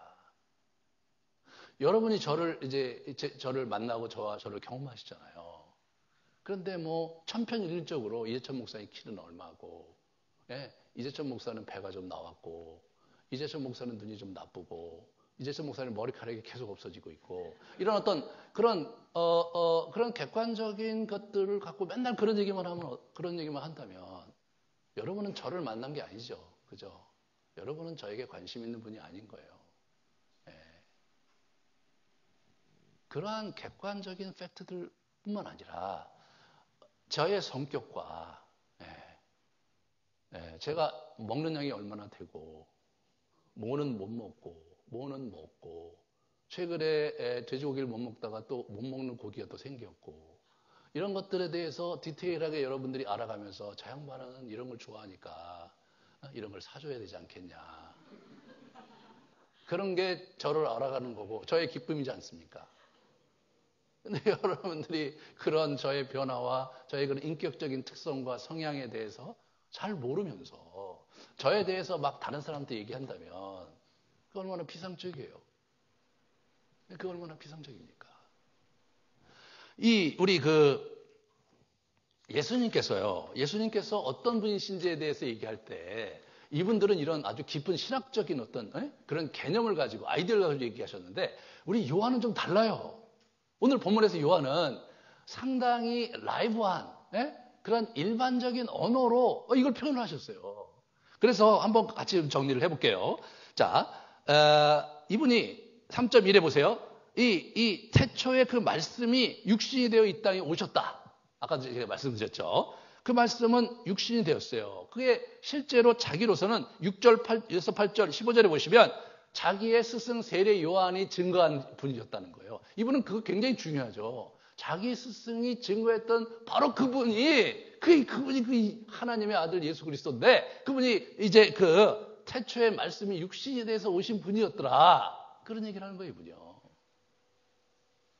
여러분이 저를 만나고 저를 경험하시잖아요. 그런데 뭐 천편일률적으로 이재천 목사님 키는 얼마고, 이재천 목사는 배가 좀 나왔고, 이재천 목사는 눈이 좀 나쁘고, 이재천 목사님 머리카락이 계속 없어지고 있고, 이런 어떤 그런 객관적인 것들을 갖고 맨날 그런 얘기만 한다면 여러분은 저를 만난 게 아니죠, 그죠? 여러분은 저에게 관심 있는 분이 아닌 거예요. 그러한 객관적인 팩트들뿐만 아니라 저의 성격과 제가 먹는 양이 얼마나 되고 뭐는 못 먹고 뭐는 먹고 최근에 돼지고기를 못 먹다가 또 못 먹는 고기가 또 생겼고 이런 것들에 대해서 디테일하게 여러분들이 알아가면서 저 양반은 이런 걸 좋아하니까 이런 걸 사줘야 되지 않겠냐. 그런 게 저를 알아가는 거고 저의 기쁨이지 않습니까? 근데 여러분들이 그런 저의 변화와 저의 그런 인격적인 특성과 성향에 대해서 잘 모르면서 저에 대해서 막 다른 사람한테 얘기한다면 그거 얼마나 비상적이에요. 그거 얼마나 비상적입니까? 우리 예수님께서 어떤 분이신지에 대해서 얘기할 때 이분들은 이런 아주 깊은 신학적인 어떤 그런 개념을 가지고 아이디어를 가지고 얘기하셨는데 우리 요한은 좀 달라요. 오늘 본문에서 요한은 상당히 라이브한 그런 일반적인 언어로 이걸 표현을 하셨어요. 그래서 한번 같이 정리를 해볼게요. 자, 이분이 3.1에 보세요. 이 태초에 그 말씀이 육신이 되어 이 땅에 오셨다. 아까 제가 말씀드렸죠. 그 말씀은 육신이 되었어요. 그게 실제로 자기로서는 6절, 8절, 15절에 보시면 자기의 스승 세례 요한이 증거한 분이었다는 거예요. 이분은 그거 굉장히 중요하죠. 자기 스승이 증거했던 바로 그분이 그 하나님의 아들 예수 그리스도인데 그분이 이제 그 태초의 말씀이 육신이 돼서 오신 분이었더라. 그런 얘기를 하는 거예요, 이분이요.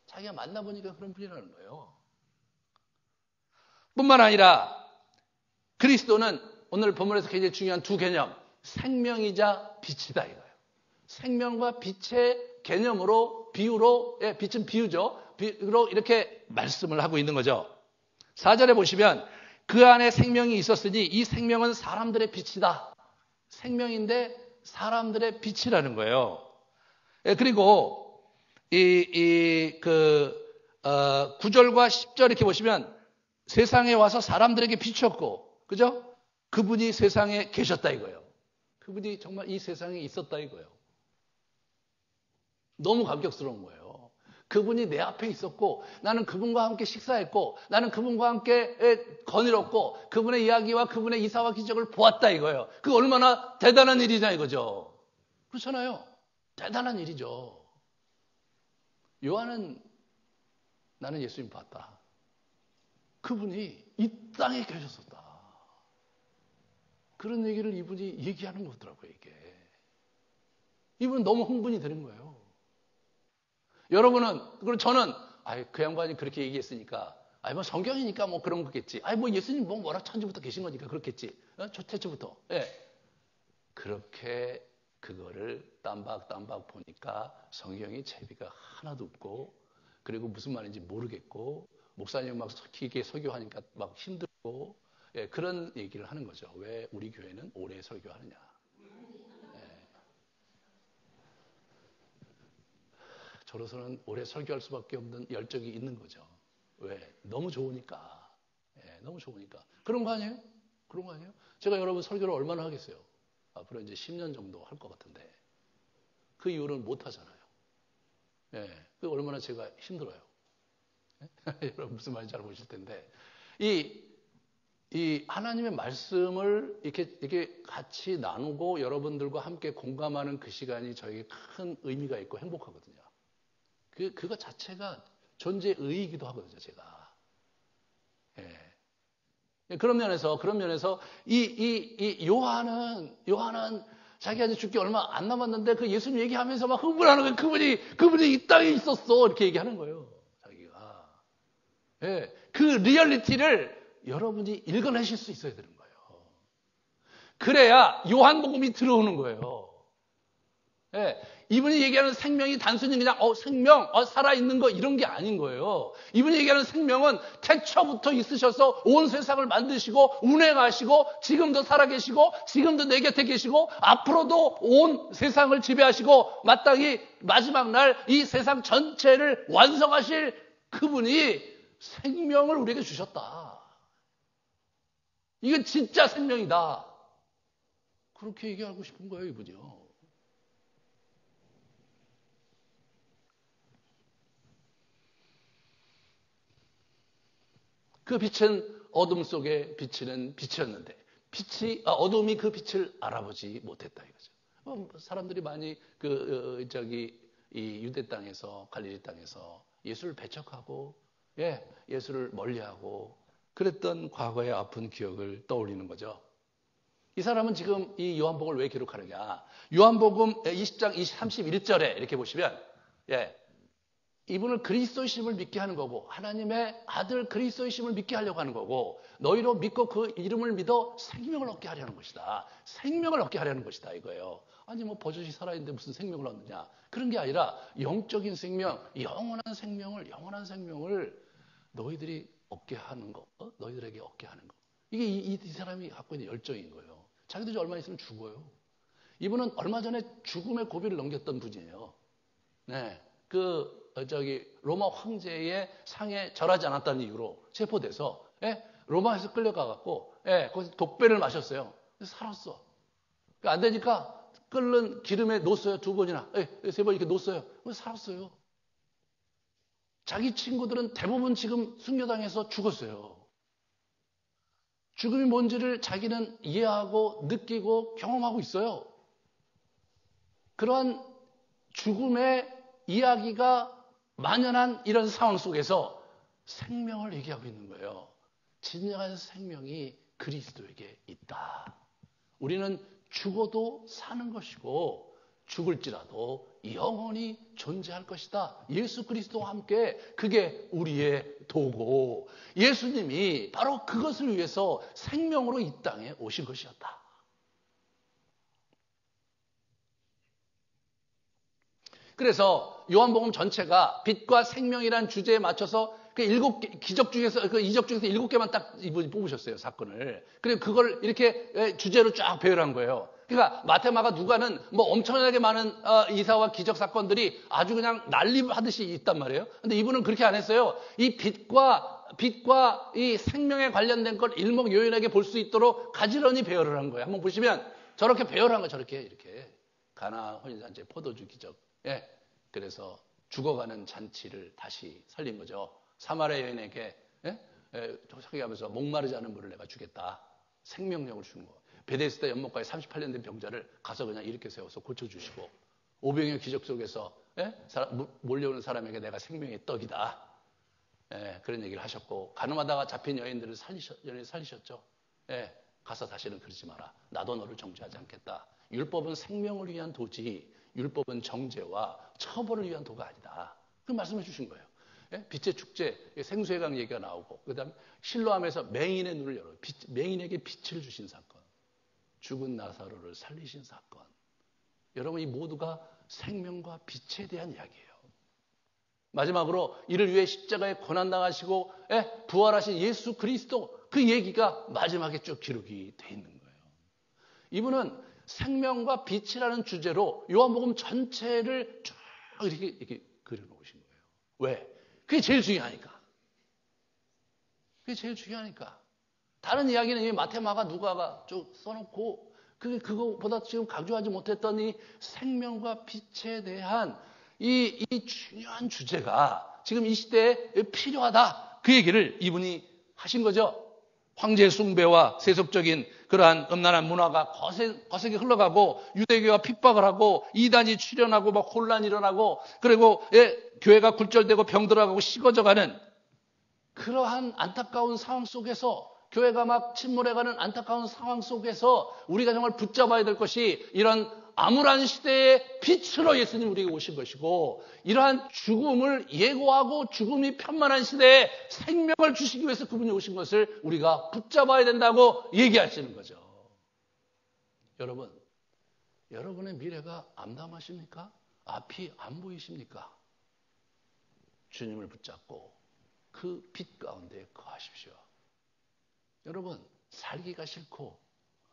자기가 만나보니까 그런 분이라는 거예요. 뿐만 아니라 그리스도는 오늘 본문에서 굉장히 중요한 두 개념, 생명이자 빛이다 이거예요. 생명과 빛의 개념으로, 비유로, 빛은 비유죠. 비유로 이렇게 말씀을 하고 있는 거죠. 4절에 보시면 그 안에 생명이 있었으니 이 생명은 사람들의 빛이다. 생명인데 사람들의 빛이라는 거예요. 그리고 9절과 10절 이렇게 보시면 세상에 와서 사람들에게 비추었고, 그죠? 그분이 세상에 계셨다 이거예요. 그분이 정말 이 세상에 있었다 이거예요. 너무 감격스러운 거예요. 그분이 내 앞에 있었고, 나는 그분과 함께 식사했고, 나는 그분과 함께 거닐었고, 그분의 이야기와 그분의 이사와 기적을 보았다 이거예요. 그 얼마나 대단한 일이냐 이거죠. 그렇잖아요. 대단한 일이죠. 요한은 나는 예수님 봤다. 그분이 이 땅에 계셨었다. 그런 얘기를 이분이 얘기하는 거더라고요, 이게. 이분은 너무 흥분이 되는 거예요. 여러분은, 그리고 저는, 그 양반이 그렇게 얘기했으니까, 뭐 성경이니까 뭐 그런 거겠지. 뭐 예수님 뭐라 천지부터 계신 거니까 그렇겠지. 태초부터. 예. 그렇게 그거를 땀박땀박 보니까 성경이 제비가 하나도 없고, 그리고 무슨 말인지 모르겠고, 목사님 막 길게 설교하니까 막 힘들고, 그런 얘기를 하는 거죠. 왜 우리 교회는 오래 설교하느냐. 저로서는 오래 설교할 수밖에 없는 열정이 있는 거죠. 왜? 너무 좋으니까. 너무 좋으니까. 그런 거 아니에요? 그런 거 아니에요? 제가 여러분 설교를 얼마나 하겠어요? 앞으로 이제 10년 정도 할 것 같은데. 그 이후로는 못 하잖아요. 그 얼마나 제가 힘들어요. 여러분 무슨 말인지 잘 모르실 텐데. 이 하나님의 말씀을 이렇게 같이 나누고 여러분들과 함께 공감하는 그 시간이 저에게 큰 의미가 있고 행복하거든요. 그거 자체가 존재의 의의이기도 하거든요, 제가. 그런 면에서 이 요한은 자기가 이제 죽기 얼마 안 남았는데 그 예수님 얘기하면서 막 흥분하는 거예요. 그분이 이 땅에 있었어. 이렇게 얘기하는 거예요, 자기가. 그 리얼리티를 여러분이 읽어내실 수 있어야 되는 거예요. 그래야 요한복음이 들어오는 거예요. 이분이 얘기하는 생명이 단순히 그냥 생명, 살아있는 거 이런 게 아닌 거예요. 이분이 얘기하는 생명은 태초부터 있으셔서 온 세상을 만드시고 운행하시고 지금도 살아계시고 지금도 내 곁에 계시고 앞으로도 온 세상을 지배하시고 마땅히 마지막 날 이 세상 전체를 완성하실 그분이 생명을 우리에게 주셨다. 이건 진짜 생명이다. 그렇게 얘기하고 싶은 거예요, 이분이요. 그 빛은 어둠 속에 비치는 빛이었는데 어둠이 그 빛을 알아보지 못했다 이거죠. 사람들이 많이 이 유대 땅에서 갈릴리 땅에서 예수를 배척하고 예수를 멀리하고 그랬던 과거의 아픈 기억을 떠올리는 거죠. 이 사람은 지금 이 요한복음을 왜 기록하느냐? 요한복음 20장 31절에 이렇게 보시면 이분을 그리스도이심을 믿게 하는 거고 하나님의 아들 그리스도이심을 믿게 하려고 하는 거고 너희로 믿고 그 이름을 믿어 생명을 얻게 하려는 것이다. 생명을 얻게 하려는 것이다 이거예요. 아니 뭐 버젓이 살아있는데 무슨 생명을 얻느냐. 그런 게 아니라 영적인 생명, 영원한 생명을 너희들이 얻게 하는 거, 너희들에게 얻게 하는 거. 이게 이 사람이 갖고 있는 열정인 거예요. 자기도 이제 얼마 있으면 죽어요. 이분은 얼마 전에 죽음의 고비를 넘겼던 분이에요. 로마 황제의 상에 절하지 않았다는 이유로 체포돼서 로마에서 끌려가갖고 거기서 독배를 마셨어요. 그래서 살았어. 안 되니까 끓는 기름에 놓았어요. 2번이나. 3번 이렇게 놓았어요. 살았어요. 자기 친구들은 대부분 지금 순교당해서 죽었어요. 죽음이 뭔지를 자기는 이해하고 느끼고 경험하고 있어요. 그러한 죽음의 이야기가 만연한 이런 상황 속에서 생명을 얘기하고 있는 거예요. 진정한 생명이 그리스도에게 있다. 우리는 죽어도 사는 것이고 죽을지라도 영원히 존재할 것이다. 예수 그리스도와 함께 그게 우리의 도고 예수님이 바로 그것을 위해서 생명으로 이 땅에 오신 것이었다. 그래서 요한복음 전체가 빛과 생명이라는 주제에 맞춰서 그 7개, 기적 중에서, 그 이적 중에서 7개만 딱 이분이 뽑으셨어요, 사건을. 그리고 그걸 이렇게 주제로 쫙 배열한 거예요. 그러니까 마태, 마가, 누가는 뭐 엄청나게 많은 이사와 기적 사건들이 아주 그냥 난립하듯이 있단 말이에요. 근데 이분은 그렇게 안 했어요. 이 빛과 이 생명에 관련된 걸 일목요연하게 볼 수 있도록 가지런히 배열을 한 거예요. 한번 보시면 저렇게 배열한 거예요. 저렇게 이렇게. 가나 혼인잔치, 포도주 기적. 예. 그래서 죽어가는 잔치를 다시 살린 거죠. 사마리아 여인에게 소개하면서 목마르지 않은 물을 내가 주겠다. 생명력을 주는 거. 베데스다 연못가에 38년 된 병자를 가서 그냥 이렇게 세워서 고쳐주시고 오병이어 기적 속에서 몰려오는 사람에게 내가 생명의 떡이다. 그런 얘기를 하셨고 가늠하다가 잡힌 여인들을 살리셨죠. 가서 다시는 그러지 마라. 나도 너를 정죄하지 않겠다. 율법은 생명을 위한 도지 율법은 정죄와 처벌을 위한 도가 아니다. 그 말씀해 주신 거예요. 빛의 축제, 생수의 강 얘기가 나오고 그 다음에 실로암에서 맹인의 눈을 열어 맹인에게 빛을 주신 사건, 죽은 나사로를 살리신 사건. 여러분 이 모두가 생명과 빛에 대한 이야기예요. 마지막으로 이를 위해 십자가에 고난당하시고 부활하신 예수 그리스도 그 얘기가 마지막에 쭉 기록이 돼 있는 거예요. 이분은 생명과 빛이라는 주제로 요한복음 전체를 쭉 이렇게 그려놓으신 거예요. 왜? 그게 제일 중요하니까. 그게 제일 중요하니까. 다른 이야기는 이 마태, 마가, 누가가 쭉 써놓고 그거보다 지금 강조하지 못했던 이 생명과 빛에 대한 이 중요한 주제가 지금 이 시대에 필요하다. 그 얘기를 이분이 하신 거죠. 황제 숭배와 세속적인 그러한 음란한 문화가 거세게 흘러가고 유대교가 핍박을 하고 이단이 출현하고 막 혼란이 일어나고 그리고 교회가 굴절되고 병들어가고 식어져가는 그러한 안타까운 상황 속에서 교회가 막 침몰해가는 안타까운 상황 속에서 우리가 정말 붙잡아야 될 것이 이런 암울한 시대의 빛으로 예수님 우리에게 오신 것이고 이러한 죽음을 예고하고 죽음이 편만한 시대에 생명을 주시기 위해서 그분이 오신 것을 우리가 붙잡아야 된다고 얘기하시는 거죠. 여러분, 여러분의 미래가 암담하십니까? 앞이 안 보이십니까? 주님을 붙잡고 그 빛 가운데 거하십시오. 여러분, 살기가 싫고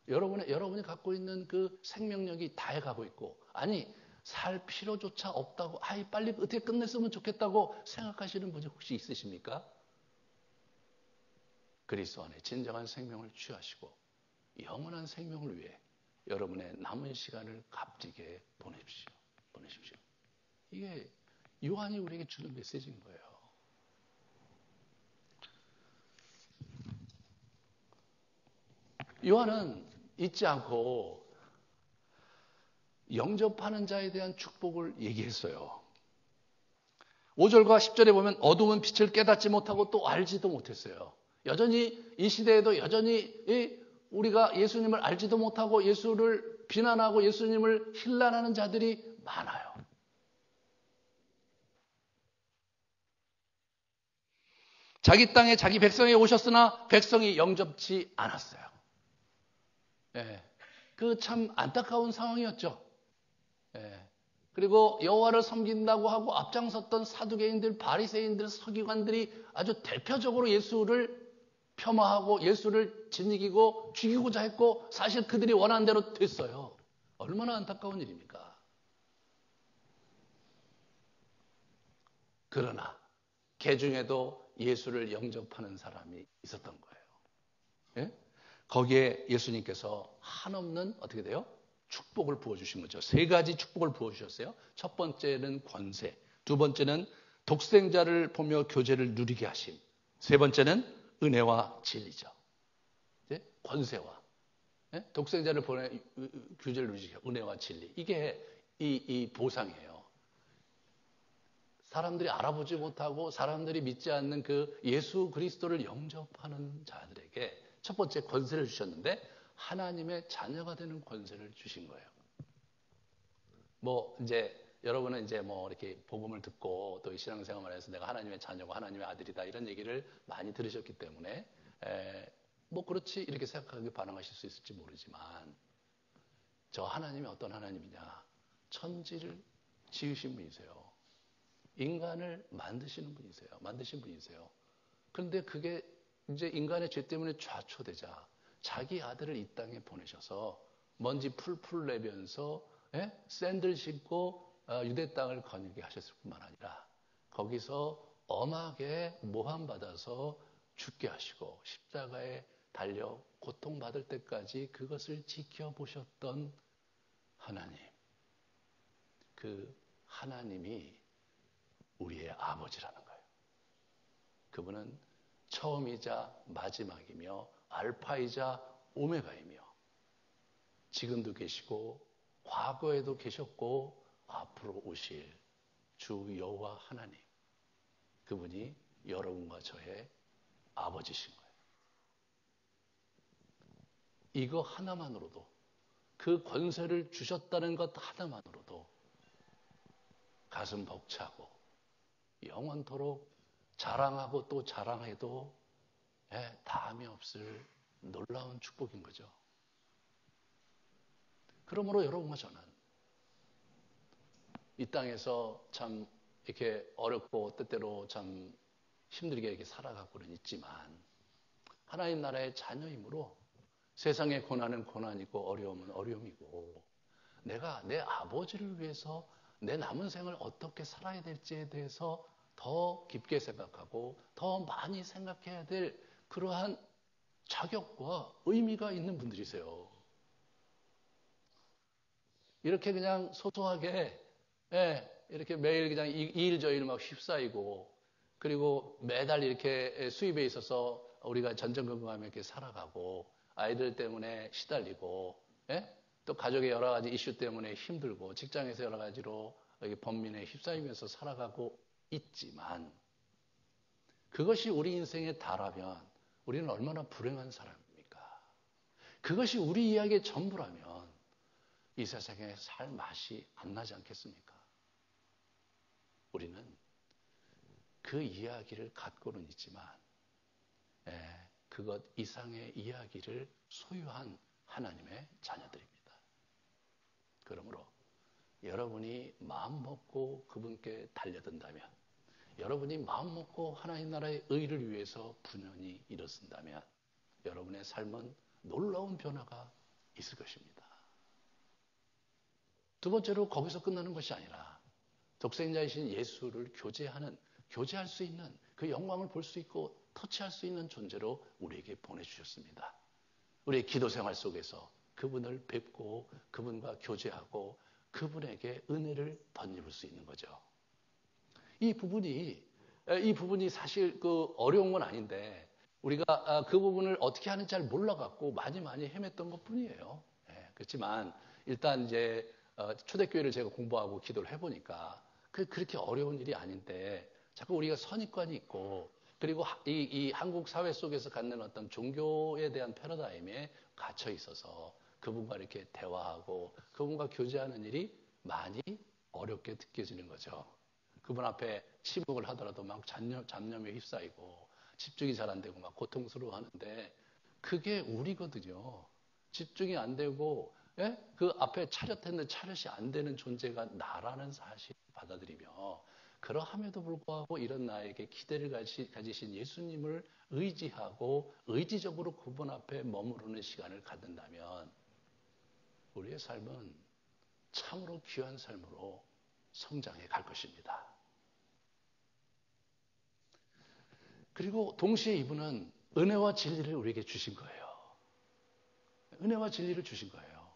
여러분이 갖고 있는 그 생명력이 다해가고 있고 아니 살 필요조차 없다고 빨리 어떻게 끝냈으면 좋겠다고 생각하시는 분이 혹시 있으십니까? 그리스도 안에 진정한 생명을 취하시고 영원한 생명을 위해 여러분의 남은 시간을 값지게 보내십시오. 이게 요한이 우리에게 주는 메시지인 거예요. 요한은 잊지 않고 영접하는 자에 대한 축복을 얘기했어요. 5절과 10절에 보면 어둠은 빛을 깨닫지 못하고 또 알지도 못했어요. 여전히 이 시대에도 여전히 우리가 예수님을 알지도 못하고 예수를 비난하고 예수님을 힐난하는 자들이 많아요. 자기 땅에 자기 백성에 오셨으나 백성이 영접치 않았어요. 그 참 안타까운 상황이었죠. 그리고 여호와를 섬긴다고 하고 앞장섰던 사두개인들, 바리새인들, 서기관들이 아주 대표적으로 예수를 폄하하고 예수를 짓이기고 죽이고자 했고 사실 그들이 원하는 대로 됐어요. 얼마나 안타까운 일입니까? 그러나 그 중에도 예수를 영접하는 사람이 있었던 거예요. 거기에 예수님께서 한없는 어떻게 돼요? 축복을 부어주신 거죠. 세 가지 축복을 부어주셨어요. 첫 번째는 권세, 두 번째는 독생자를 보며 교제를 누리게 하심, 세 번째는 은혜와 진리죠. 권세와 독생자를 보내 교제를 누리게 은혜와 진리. 이게 이 보상이에요. 사람들이 알아보지 못하고 사람들이 믿지 않는 그 예수 그리스도를 영접하는 자들에게 첫 번째 권세를 주셨는데 하나님의 자녀가 되는 권세를 주신 거예요. 뭐 이제 여러분은 이제 뭐 이렇게 복음을 듣고 또 신앙생활을 해서 내가 하나님의 자녀고 하나님의 아들이다 이런 얘기를 많이 들으셨기 때문에 뭐 그렇지 이렇게 생각하게 반응하실 수 있을지 모르지만 저 하나님이 어떤 하나님이냐? 천지를 지으신 분이세요. 인간을 만드신 분이세요. 그런데 그게 이제 인간의 죄 때문에 좌초되자 자기 아들을 이 땅에 보내셔서 먼지 풀풀 내면서 샌들 신고 유대 땅을 거니게 하셨을 뿐만 아니라 거기서 엄하게 모함받아서 죽게 하시고 십자가에 달려 고통받을 때까지 그것을 지켜보셨던 하나님. 그 하나님이 우리의 아버지라는 거예요. 그분은 처음이자 마지막이며 알파이자 오메가이며 지금도 계시고 과거에도 계셨고 앞으로 오실 주 여호와 하나님. 그분이 여러분과 저의 아버지신 거예요. 이거 하나만으로도 그 권세를 주셨다는 것 하나만으로도 가슴 벅차고 영원토록 자랑하고 또 자랑해도 다함이 없을 놀라운 축복인 거죠. 그러므로 여러분과 저는 이 땅에서 참 이렇게 어렵고 때때로 참 힘들게 이렇게 살아가고는 있지만 하나님 나라의 자녀이므로 세상의 고난은 고난이고 어려움은 어려움이고 내가 내 아버지를 위해서 내 남은 생을 어떻게 살아야 될지에 대해서 더 깊게 생각하고 더 많이 생각해야 될 그러한 자격과 의미가 있는 분들이세요. 이렇게 그냥 소소하게 이렇게 매일 그냥 이 일 저 일 막 휩싸이고 그리고 매달 이렇게 수입에 있어서 우리가 전전긍긍하며 이렇게 살아가고 아이들 때문에 시달리고 또 가족의 여러 가지 이슈 때문에 힘들고 직장에서 여러 가지로 번민에 휩싸이면서 살아가고 있지만 그것이 우리 인생의 다라면 우리는 얼마나 불행한 사람입니까? 그것이 우리 이야기의 전부라면 이 세상에 살 맛이 안 나지 않겠습니까? 우리는 그 이야기를 갖고는 있지만 그것 이상의 이야기를 소유한 하나님의 자녀들입니다. 그러므로 여러분이 마음 먹고 그분께 달려든다면 여러분이 마음 먹고 하나님 나라의 의를 위해서 분연히 일어선다면 여러분의 삶은 놀라운 변화가 있을 것입니다. 두 번째로 거기서 끝나는 것이 아니라 독생자이신 예수를 교제할 수 있는 그 영광을 볼 수 있고 터치할 수 있는 존재로 우리에게 보내주셨습니다. 우리의 기도 생활 속에서 그분을 뵙고 그분과 교제하고 그분에게 은혜를 덧입을 수 있는 거죠. 이 부분이 사실 그 어려운 건 아닌데 우리가 그 부분을 어떻게 하는지 잘 몰라갖고 많이 헤맸던 것 뿐이에요. 그렇지만 일단 이제 초대교회를 제가 공부하고 기도를 해보니까 그렇게 어려운 일이 아닌데 자꾸 우리가 선입관이 있고 그리고 이 한국 사회 속에서 갖는 어떤 종교에 대한 패러다임에 갇혀 있어서 그분과 이렇게 대화하고 그분과 교제하는 일이 많이 어렵게 느껴지는 거죠. 그분 앞에 침묵을 하더라도 막 잡념에 휩싸이고 집중이 잘 안 되고 막 고통스러워 하는데 그게 우리거든요. 집중이 안 되고 그 앞에 차렷했는데 차렷이 안 되는 존재가 나라는 사실을 받아들이며 그러함에도 불구하고 이런 나에게 기대를 가지신 예수님을 의지하고 의지적으로 그분 앞에 머무르는 시간을 갖는다면 우리의 삶은 참으로 귀한 삶으로 성장해 갈 것입니다. 그리고 동시에 이분은 은혜와 진리를 우리에게 주신 거예요. 은혜와 진리를 주신 거예요.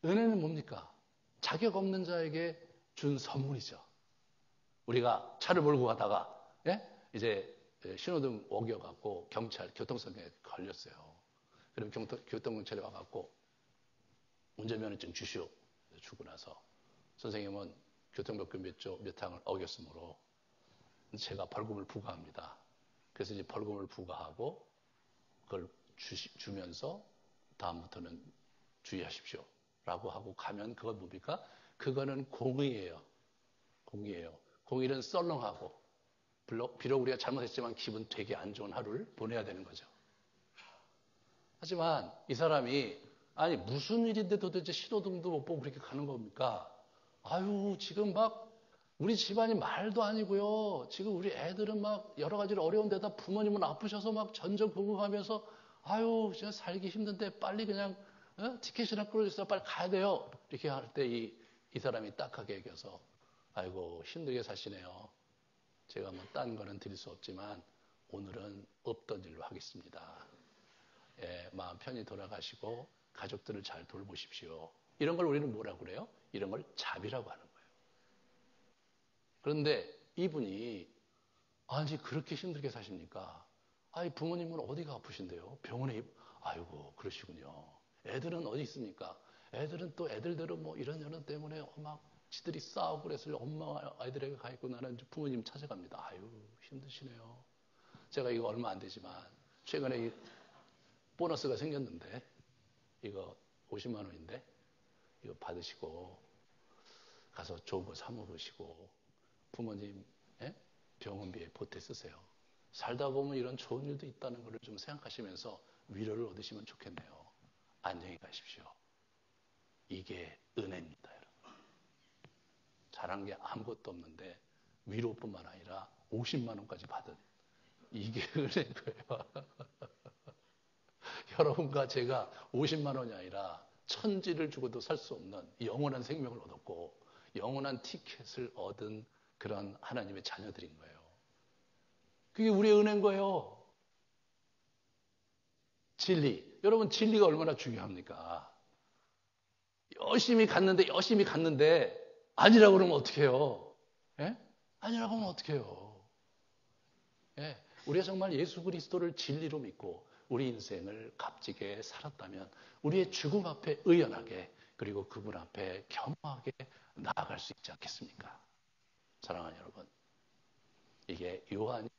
은혜는 뭡니까? 자격 없는 자에게 준 선물이죠. 우리가 차를 몰고 가다가 이제 신호등 어겨갖고 경찰 교통사고에 걸렸어요. 그럼 교통경찰이 와갖고 운전면허증 주시오. 주고 나서 선생님은 교통법규 몇 항을 어겼으므로 제가 벌금을 부과합니다. 그래서 이제 벌금을 부과하고 그걸 주면서 다음부터는 주의하십시오. 라고 하고 가면 그건 뭡니까? 그거는 공의예요. 공의예요. 공의는 썰렁하고 비록 우리가 잘못했지만 기분 되게 안 좋은 하루를 보내야 되는 거죠. 하지만 이 사람이 아니 무슨 일인데 도대체 신호등도 못 보고 그렇게 가는 겁니까? 아유 지금 막 우리 집안이 말도 아니고요. 지금 우리 애들은 막 여러 가지로 어려운 데다 부모님은 아프셔서 막 전전긍긍하면서 아유 진짜 살기 힘든데 빨리 그냥 티켓이나 끊어주세요. 빨리 가야 돼요. 이렇게 할 때 이 사람이 딱하게 얘기해서 아이고 힘들게 사시네요. 제가 뭐 딴 거는 드릴 수 없지만 오늘은 없던 일로 하겠습니다. 예, 마음 편히 돌아가시고 가족들을 잘 돌보십시오. 이런 걸 우리는 뭐라고 그래요? 이런 걸 자비라고 하는 거예요. 그런데 이분이 아니 그렇게 힘들게 사십니까? 아니 부모님은 어디가 아프신데요? 병원에 아이고 그러시군요. 애들은 어디 있습니까? 애들은 또 애들대로 뭐 이런 때문에 막 지들이 싸우고 그래서 엄마가 아이들에게 가 있고 나는 부모님 찾아갑니다. 아유 힘드시네요. 제가 이거 얼마 안 되지만 최근에 보너스가 생겼는데 이거 50만 원인데 이거 받으시고 가서 좋은 거 사 먹으시고 부모님 병원비에 보태 쓰세요. 살다 보면 이런 좋은 일도 있다는 것을 좀 생각하시면서 위로를 얻으시면 좋겠네요. 안녕히 가십시오. 이게 은혜입니다, 여러분. 잘한 게 아무것도 없는데 위로뿐만 아니라 50만 원까지 받은 이게 은혜인 거예요. 여러분과 제가 50만 원이 아니라 천지를 주고도 살 수 없는 영원한 생명을 얻었고 영원한 티켓을 얻은 그런 하나님의 자녀들인 거예요. 그게 우리의 은혜인 거예요. 진리. 여러분 진리가 얼마나 중요합니까? 열심히 갔는데 아니라고 그러면 어떻게 해요? 예? 아니라고 하면 어떻게 해요? 예. 우리가 정말 예수 그리스도를 진리로 믿고 우리 인생을 값지게 살았다면 우리의 죽음 앞에 의연하게 그리고 그분 앞에 겸허하게 나아갈 수 있지 않겠습니까? 사랑하는 여러분, 이게 요한이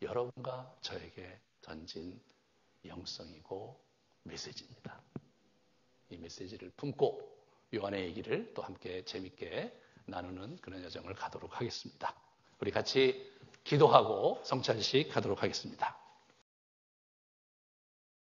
여러분과 저에게 던진 영성이고 메시지입니다. 이 메시지를 품고 요한의 얘기를 또 함께 재밌게 나누는 그런 여정을 가도록 하겠습니다. 우리 같이 기도하고 성찬식 하도록 하겠습니다.